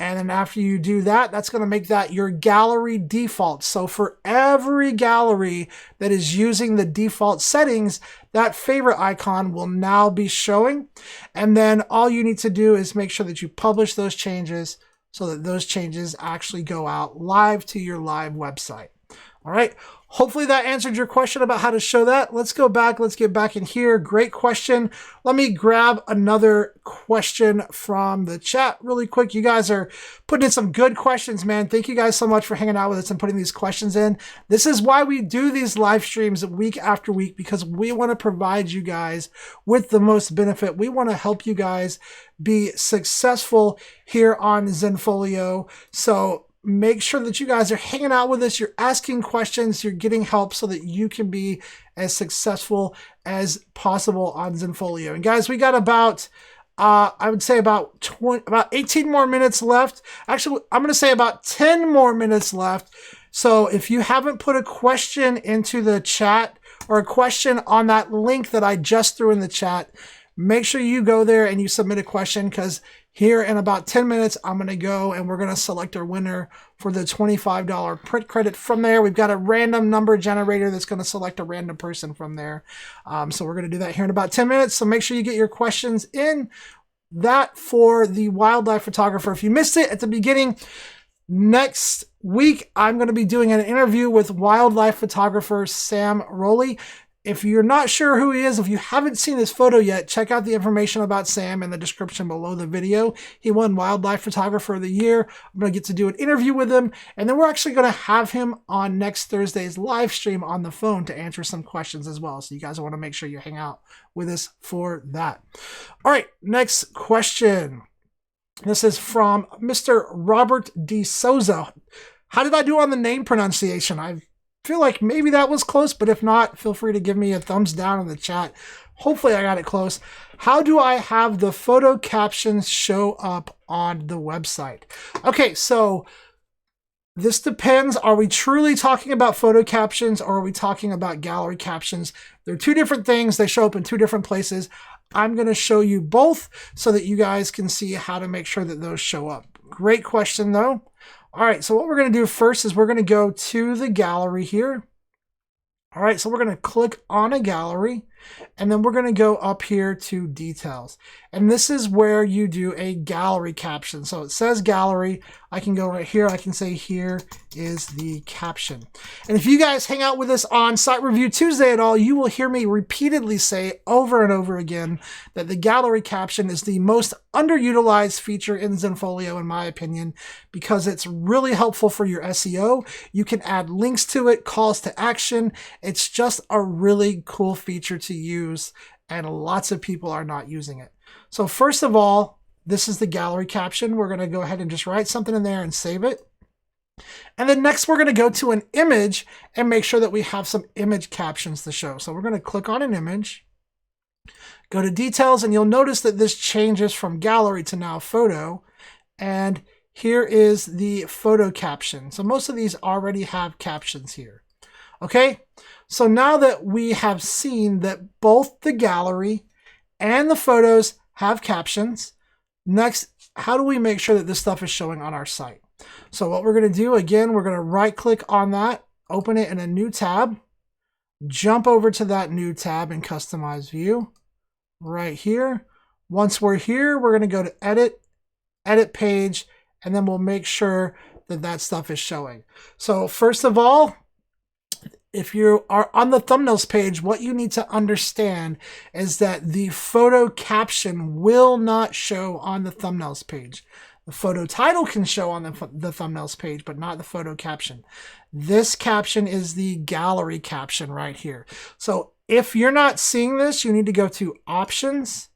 And then after you do that, that's going to make that your gallery default. So for every gallery that is using the default settings, that favorite icon will now be showing. And then all you need to do is make sure that you publish those changes so that those changes actually go out live to your live website. All right. Hopefully that answered your question about how to show that. Let's go back. Let's get back in here. Great question. Let me grab another question from the chat really quick. You guys are putting in some good questions, man. Thank you guys so much for hanging out with us and putting these questions in. This is why we do these live streams week after week, because we want to provide you guys with the most benefit. We want to help you guys be successful here on Zenfolio. So make sure that you guys are hanging out with us. You're asking questions. You're getting help so that you can be as successful as possible on Zenfolio. And guys, we got about, I would say about 18 more minutes left. Actually, I'm going to say about 10 more minutes left. So if you haven't put a question into the chat or a question on that link that I just threw in the chat, make sure you go there and you submit a question, because here in about 10 minutes, I'm going to go and we're going to select our winner for the $25 print credit. From there, we've got a random number generator that's going to select a random person from there. So we're going to do that here in about 10 minutes. So make sure you get your questions in. That for the wildlife photographer. If you missed it at the beginning, next week, I'm going to be doing an interview with wildlife photographer Sam Rowley. If you're not sure who he is, if you haven't seen his photo yet, check out the information about Sam in the description below the video. He won Wildlife Photographer of the Year. I'm going to get to do an interview with him, and then we're actually going to have him on next Thursday's live stream on the phone to answer some questions as well. So you guys want to make sure you hang out with us for that. All right, next question. This is from Mr. Robert D. Souza. How did I do on the name pronunciation? I feel like maybe that was close, but if not, feel free to give me a thumbs down in the chat. Hopefully I got it close. How do I have the photo captions show up on the website? Okay, so this depends. Are we truly talking about photo captions or are we talking about gallery captions? They're two different things. They show up in two different places. I'm going to show you both so that you guys can see how to make sure that those show up. Great question though. All right, so what we're going to do first is we're going to go to the gallery here. All right, so we're going to click on a gallery, and then we're going to go up here to details. And this is where you do a gallery caption. So it says gallery. I can go right here. I can say here is the caption. And if you guys hang out with us on Site Review Tuesday at all, you will hear me repeatedly say over and over again that the gallery caption is the most underutilized feature in Zenfolio, in my opinion, because it's really helpful for your SEO. You can add links to it, calls to action. It's just a really cool feature to use, and lots of people are not using it. So first of all, this is the gallery caption. We're going to go ahead and just write something in there and save it. And then next we're going to go to an image and make sure that we have some image captions to show. So we're going to click on an image, go to details, and you'll notice that this changes from gallery to now photo. And here is the photo caption. So most of these already have captions here. Okay, so now that we have seen that both the gallery and the photos have captions, next, how do we make sure that this stuff is showing on our site? So what we're going to do, again, we're going to right click on that, open it in a new tab, jump over to that new tab and customize view right here. Once we're here, we're going to go to edit page, and then we'll make sure that that stuff is showing. So first of all, if you are on the thumbnails page, what you need to understand is that the photo caption will not show on the thumbnails page. The photo title can show on the thumbnails page, but not the photo caption. This caption is the gallery caption right here. So if you're not seeing this, you need to go to Options,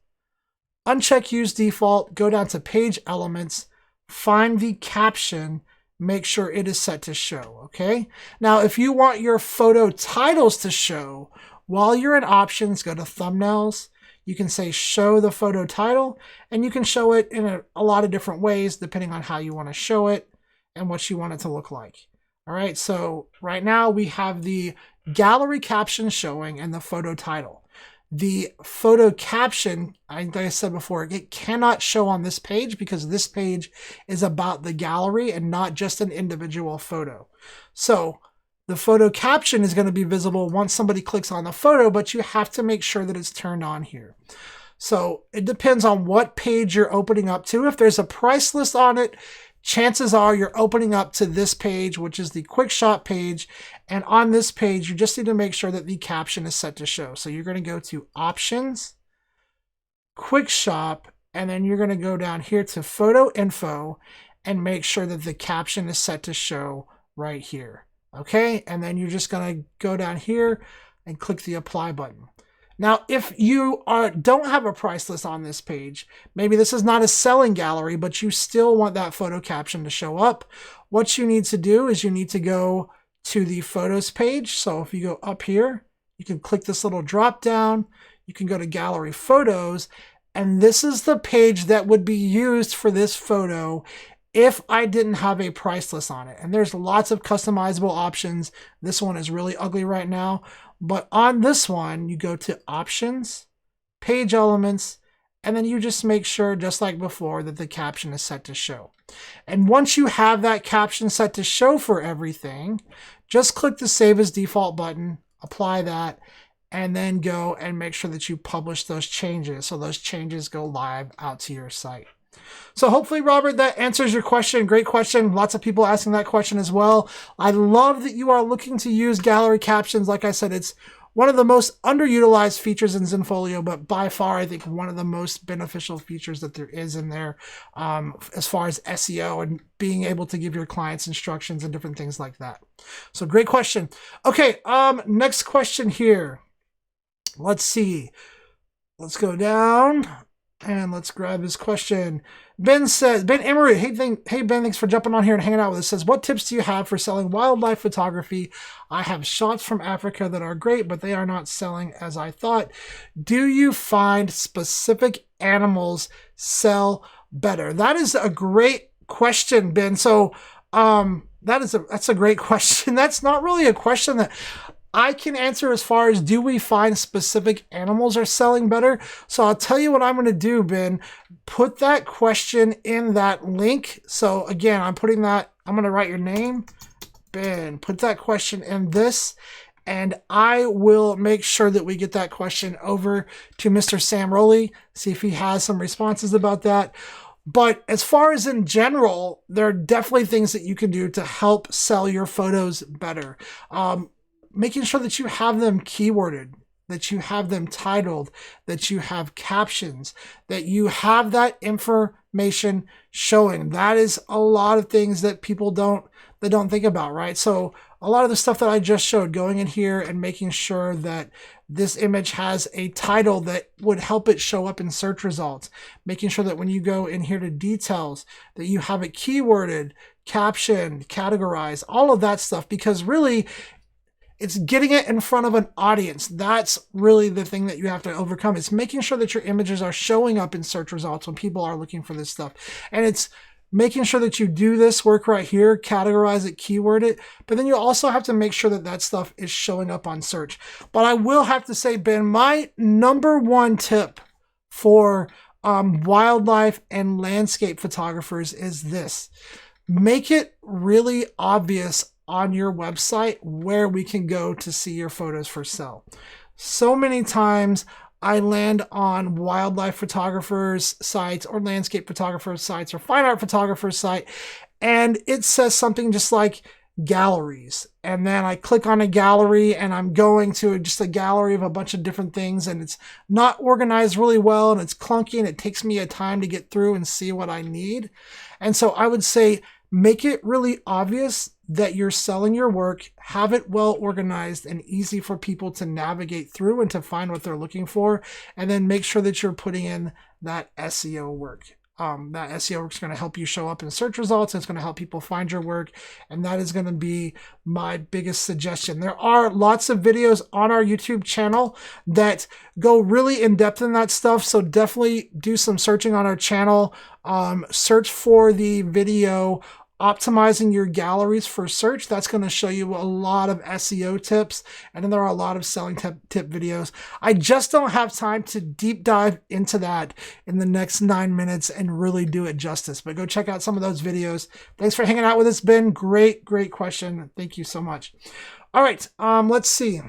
uncheck Use Default, go down to Page Elements, find the caption, make sure it is set to show, okay? Now, if you want your photo titles to show, while you're in Options, go to Thumbnails. You can say Show the photo title, and you can show it in a lot of different ways depending on how you want to show it and what you want it to look like. All right, so right now we have the gallery caption showing and the photo title. The photo caption, like I said before, it cannot show on this page because this page is about the gallery and not just an individual photo. So the photo caption is going to be visible once somebody clicks on the photo, but you have to make sure that it's turned on here. So it depends on what page you're opening up to. If there's a price list on it, chances are you're opening up to this page, which is the quick shop page. And on this page, you just need to make sure that the caption is set to show. So you're going to go to Options, Quick Shop, and then you're going to go down here to Photo Info and make sure that the caption is set to show right here. Okay, and then you're just going to go down here and click the Apply button. Now, if you don't have a price list on this page, maybe this is not a selling gallery, but you still want that photo caption to show up, what you need to do is you need to go to the Photos page. So if you go up here, you can click this little drop down, you can go to Gallery Photos, and this is the page that would be used for this photo if I didn't have a price list on it. And there's lots of customizable options. This one is really ugly right now. But on this one, you go to Options, Page Elements, and then you just make sure, just like before, that the caption is set to show. And once you have that caption set to show for everything, just click the Save as Default button, apply that, and then go and make sure that you publish those changes so those changes go live out to your site. So hopefully, Robert, that answers your question. Great question. Lots of people asking that question as well. I love that you are looking to use gallery captions. Like I said, it's one of the most underutilized features in Zenfolio, but by far, I think one of the most beneficial features that there is in there as far as SEO and being able to give your clients instructions and different things like that. So great question. Okay, next question here. Let's see. Let's go down. And let's grab his question. Ben says, Ben Emery, hey Ben, thanks for jumping on here and hanging out with us. Says, what tips do you have for selling wildlife photography? I have shots from Africa that are great, but they are not selling as I thought. Do you find specific animals sell better? That is a great question, Ben. So that's a great question. That's not really a question that I can answer as far as do we find specific animals are selling better. So I'll tell you what I'm going to do, Ben. Put that question in that link. So again, I'm going to write your name, Ben. Put that question in this, and I will make sure that we get that question over to Mr. Sam Rowley, see if he has some responses about that. But as far as in general, there are definitely things that you can do to help sell your photos better. Making sure that you have them keyworded, that you have them titled, that you have captions, that you have that information showing. That is a lot of things that people don't think about, right? So a lot of the stuff that I just showed, going in here and making sure that this image has a title that would help it show up in search results, making sure that when you go in here to details, that you have it keyworded, captioned, categorized, all of that stuff, because really, it's getting it in front of an audience. That's really the thing that you have to overcome. It's making sure that your images are showing up in search results when people are looking for this stuff. And it's making sure that you do this work right here, categorize it, keyword it, but then you also have to make sure that that stuff is showing up on search. But I will have to say, Ben, my number one tip for wildlife and landscape photographers is this. Make it really obvious on your website where we can go to see your photos for sale. So many times I land on wildlife photographers' sites or landscape photographers' sites or fine art photographers' site, and it says something just like, galleries. And then I click on a gallery and I'm going to just a gallery of a bunch of different things, and it's not organized really well and it's clunky and it takes me a time to get through and see what I need. And so I would say make it really obvious that you're selling your work, have it well organized and easy for people to navigate through and to find what they're looking for, and then make sure that you're putting in that SEO work. That SEO work is going to help you show up in search results. It's going to help people find your work. And that is going to be my biggest suggestion. There are lots of videos on our YouTube channel that go really in depth in that stuff. So definitely do some searching on our channel. Search for the video optimizing your galleries for search. That's going to show you a lot of SEO tips, and then there are a lot of selling tip videos. I just don't have time to deep dive into that in the next 9 minutes and really do it justice, but go check out some of those videos. Thanks for hanging out with us, Ben. Great question. Thank you so much. All right, let's see.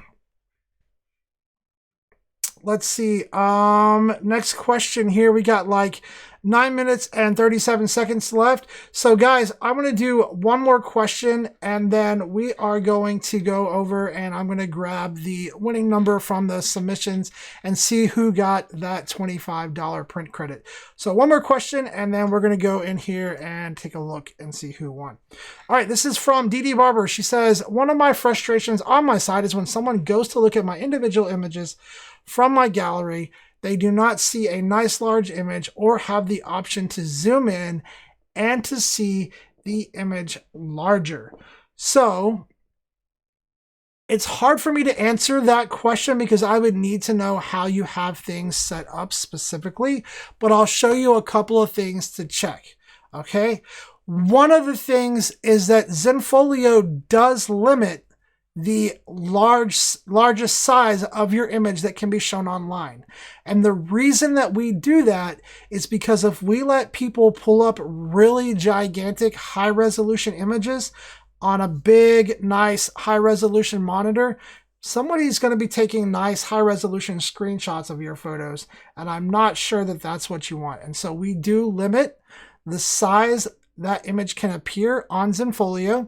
Next question here. We got like 9 minutes and 37 seconds left. So guys, I'm going to do one more question and then we are going to go over and I'm going to grab the winning number from the submissions and see who got that $25 print credit. So one more question and then we're going to go in here and take a look and see who won. All right, this is from Dee Dee Barber. She says, one of my frustrations on my side is when someone goes to look at my individual images from my gallery, they do not see a nice large image or have the option to zoom in and to see the image larger. So it's hard for me to answer that question because I would need to know how you have things set up specifically, but I'll show you a couple of things to check. Okay. One of the things is that Zenfolio does limit the largest size of your image that can be shown online. And the reason that we do that is because if we let people pull up really gigantic high resolution images on a big, nice high resolution monitor, somebody's going to be taking nice high resolution screenshots of your photos. And I'm not sure that that's what you want. And so we do limit the size that image can appear on Zenfolio.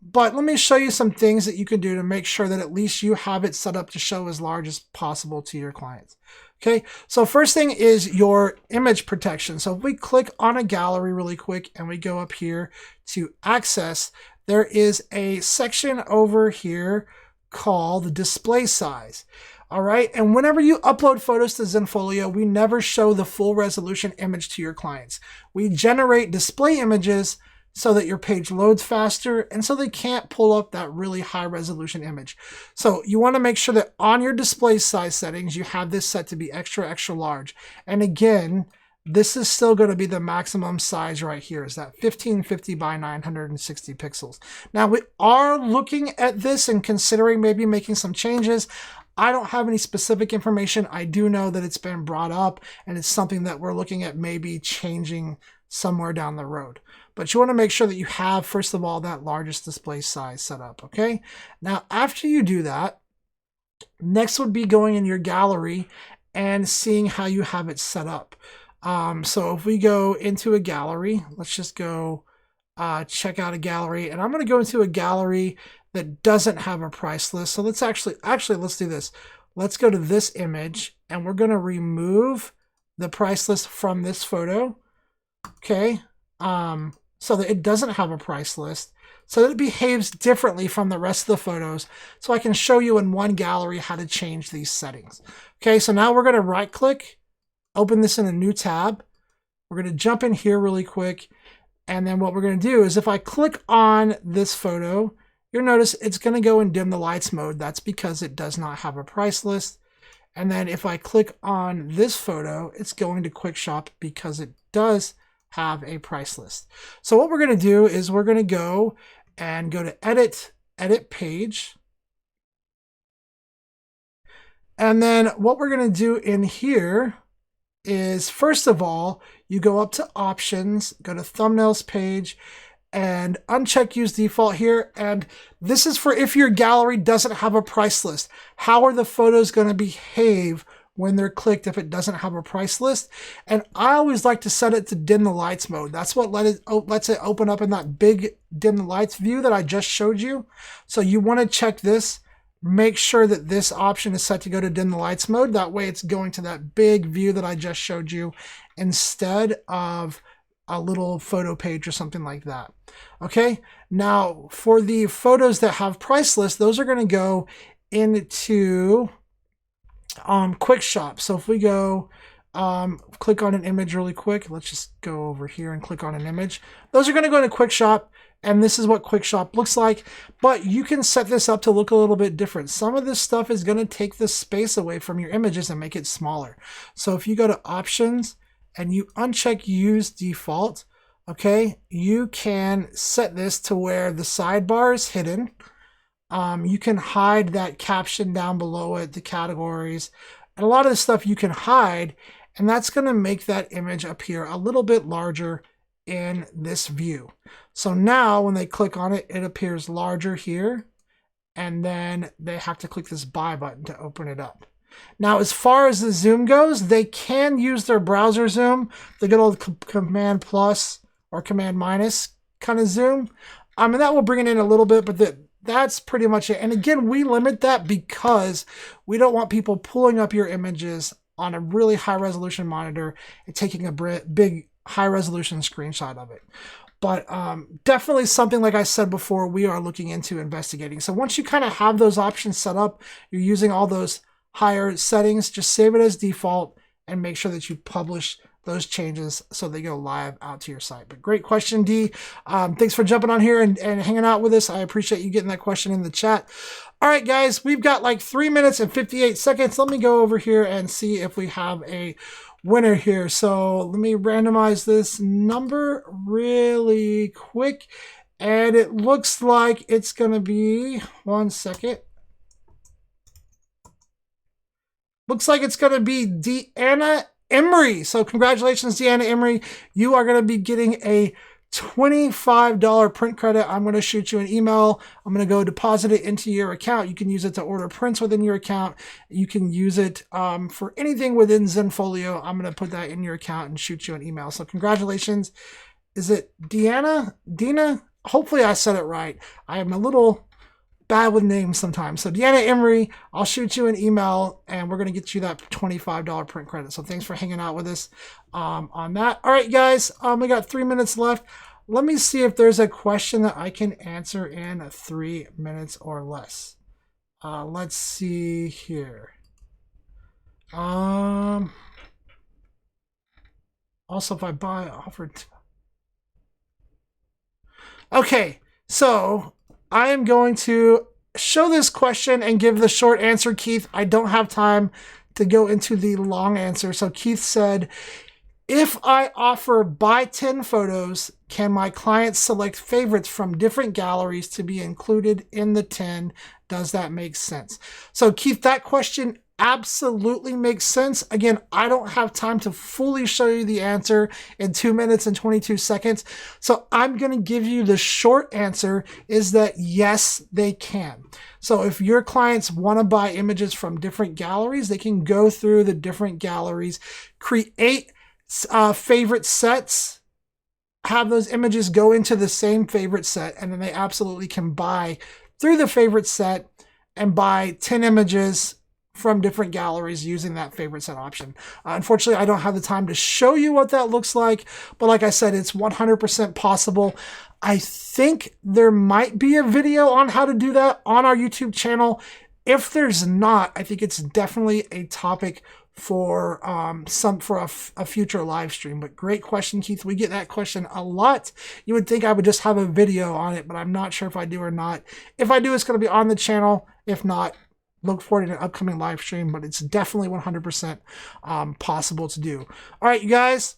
But let me show you some things that you can do to make sure that at least you have it set up to show as large as possible to your clients. Okay, so first thing is your image protection. So if we click on a gallery really quick and we go up here to access, there is a section over here called display size. All right, and whenever you upload photos to Zenfolio, we never show the full resolution image to your clients. We generate display images so that your page loads faster and so they can't pull up that really high resolution image. So you want to make sure that on your display size settings, you have this set to be extra, extra large. And again, this is still going to be the maximum size right here, is that 1550 by 960 pixels. Now we are looking at this and considering maybe making some changes. I don't have any specific information. I do know that it's been brought up and it's something that we're looking at maybe changing somewhere down the road. But you want to make sure that you have, first of all, that largest display size set up, okay? Now, after you do that, next would be going in your gallery and seeing how you have it set up. So if we go into a gallery, let's just go check out a gallery. And I'm going to go into a gallery that doesn't have a price list. So let's actually let's do this. Let's go to this image and we're going to remove the price list from this photo. Okay. So that it doesn't have a price list, so that it behaves differently from the rest of the photos. So I can show you in one gallery how to change these settings. Okay, so now we're going to right click, open this in a new tab. We're going to jump in here really quick. And then what we're going to do is if I click on this photo, you'll notice it's going to go in dim the lights mode. That's because it does not have a price list. And then if I click on this photo, it's going to Quick Shop because it does have a price list. So what we're going to do is we're going to go to edit page. And then what we're going to do in here is, first of all, you go up to options, go to thumbnails page and uncheck use default here. And this is for if your gallery doesn't have a price list. How are the photos going to behave when they're clicked if it doesn't have a price list. And I always like to set it to dim the lights mode. That's what lets it open up in that big dim the lights view that I just showed you. So you want to check this. Make sure that this option is set to go to dim the lights mode. That way it's going to that big view that I just showed you instead of a little photo page or something like that. Okay, now for the photos that have price lists, those are going to go into Quick Shop. So if we go click on an image really quick, let's just go over here and click on an image. Those are going to go into Quick Shop, and this is what Quick Shop looks like. But you can set this up to look a little bit different. Some of this stuff is going to take the space away from your images and make it smaller. So if you go to Options and you uncheck Use Default, okay, you can set this to where the sidebar is hidden. You can hide that caption down below it, the categories, and a lot of the stuff you can hide, and that's going to make that image appear a little bit larger in this view. So now when they click on it, it appears larger here, and then they have to click this buy button to open it up. Now, as far as the zoom goes, they can use their browser zoom, the good old Command plus or Command minus kind of zoom. And that will bring it in a little bit, but that's pretty much it. And again, we limit that because we don't want people pulling up your images on a really high resolution monitor and taking a big high resolution screenshot of it. But definitely something, like I said before, we are looking into investigating. So once you kind of have those options set up, you're using all those higher settings, just save it as default and make sure that you publish those changes so they go live out to your site. But great question, D. Thanks for jumping on here and hanging out with us. I appreciate you getting that question in the chat. All right, guys, we've got like 3 minutes and 58 seconds. Let me go over here and see if we have a winner here. So let me randomize this number really quick. And it looks like it's going to be, 1 second. Looks like it's going to be Deanna Emery. So congratulations, Deanna Emery. You are going to be getting a $25 print credit. I'm going to shoot you an email. I'm going to go deposit it into your account. You can use it to order prints within your account. You can use it for anything within Zenfolio. I'm going to put that in your account and shoot you an email. So congratulations. Is it Deanna? Dina? Hopefully I said it right. I am a little bad with names sometimes. So Deanna Emery, I'll shoot you an email and we're going to get you that $25 print credit. So thanks for hanging out with us on that. All right, guys, we got 3 minutes left. Let me see if there's a question that I can answer in 3 minutes or less. Let's see here. Also, if I buy offered. Okay, so I am going to show this question and give the short answer, Keith. I don't have time to go into the long answer. So Keith said, if I offer buy 10 photos, can my clients select favorites from different galleries to be included in the 10? Does that make sense? So Keith, that question absolutely makes sense. Again, I don't have time to fully show you the answer in 2 minutes and 22 seconds. So I'm going to give you the short answer is that yes, they can. So if your clients want to buy images from different galleries, they can go through the different galleries, create favorite sets, have those images go into the same favorite set, and then they absolutely can buy through the favorite set and buy 10 images from different galleries using that favorite set option. Unfortunately, I don't have the time to show you what that looks like, but like I said, it's 100% possible. I think there might be a video on how to do that on our YouTube channel. If there's not, I think it's definitely a topic for a future live stream. But great question, Keith. We get that question a lot. You would think I would just have a video on it, but I'm not sure if I do or not. If I do, it's going to be on the channel. If not, look forward to an upcoming live stream, but it's definitely 100% possible to do. All right, you guys,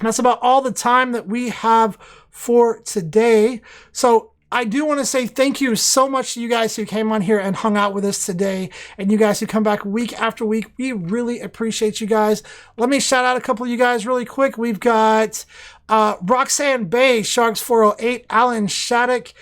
that's about all the time that we have for today. So I do want to say thank you so much to you guys who came on here and hung out with us today, and you guys who come back week after week. We really appreciate you guys. Let me shout out a couple of you guys really quick. We've got Roxanne Bay, Sharks 408, Alan Shattuck,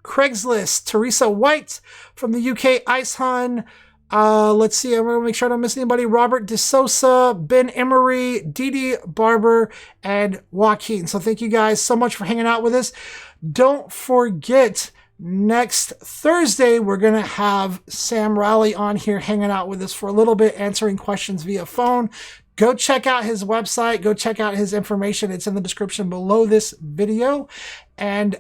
Craigslist, Teresa White from the UK, Ice Hun, Let's see. I'm going to make sure I don't miss anybody. Robert DeSosa, Ben Emery, Didi Barber, and Joaquin. So thank you guys so much for hanging out with us. Don't forget, next Thursday, we're going to have Sam Riley on here hanging out with us for a little bit, answering questions via phone. Go check out his website. Go check out his information. It's in the description below this video. And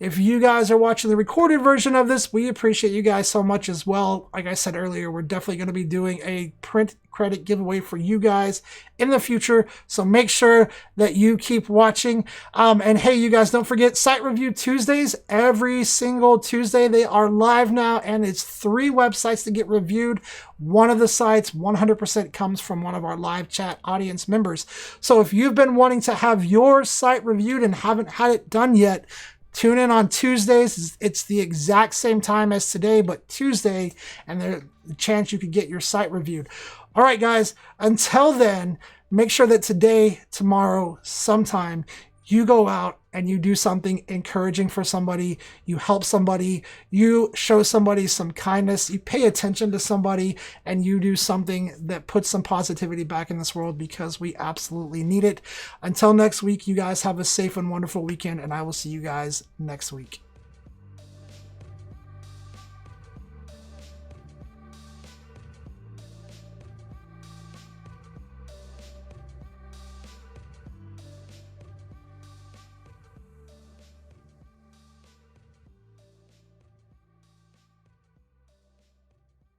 if you guys are watching the recorded version of this, we appreciate you guys so much as well. Like I said earlier, we're definitely going to be doing a print credit giveaway for you guys in the future. So make sure that you keep watching. And hey, you guys, don't forget Site Review Tuesdays. Every single Tuesday, they are live now. And it's 3 websites to get reviewed. One of the sites 100% comes from one of our live chat audience members. So if you've been wanting to have your site reviewed and haven't had it done yet, tune in on Tuesdays. It's the exact same time as today, but Tuesday, and there's a chance you could get your site reviewed. All right, guys, until then, make sure that today, tomorrow, sometime, you go out and you do something encouraging for somebody, you help somebody, you show somebody some kindness, you pay attention to somebody, and you do something that puts some positivity back in this world, because we absolutely need it. Until next week, you guys have a safe and wonderful weekend, and I will see you guys next week.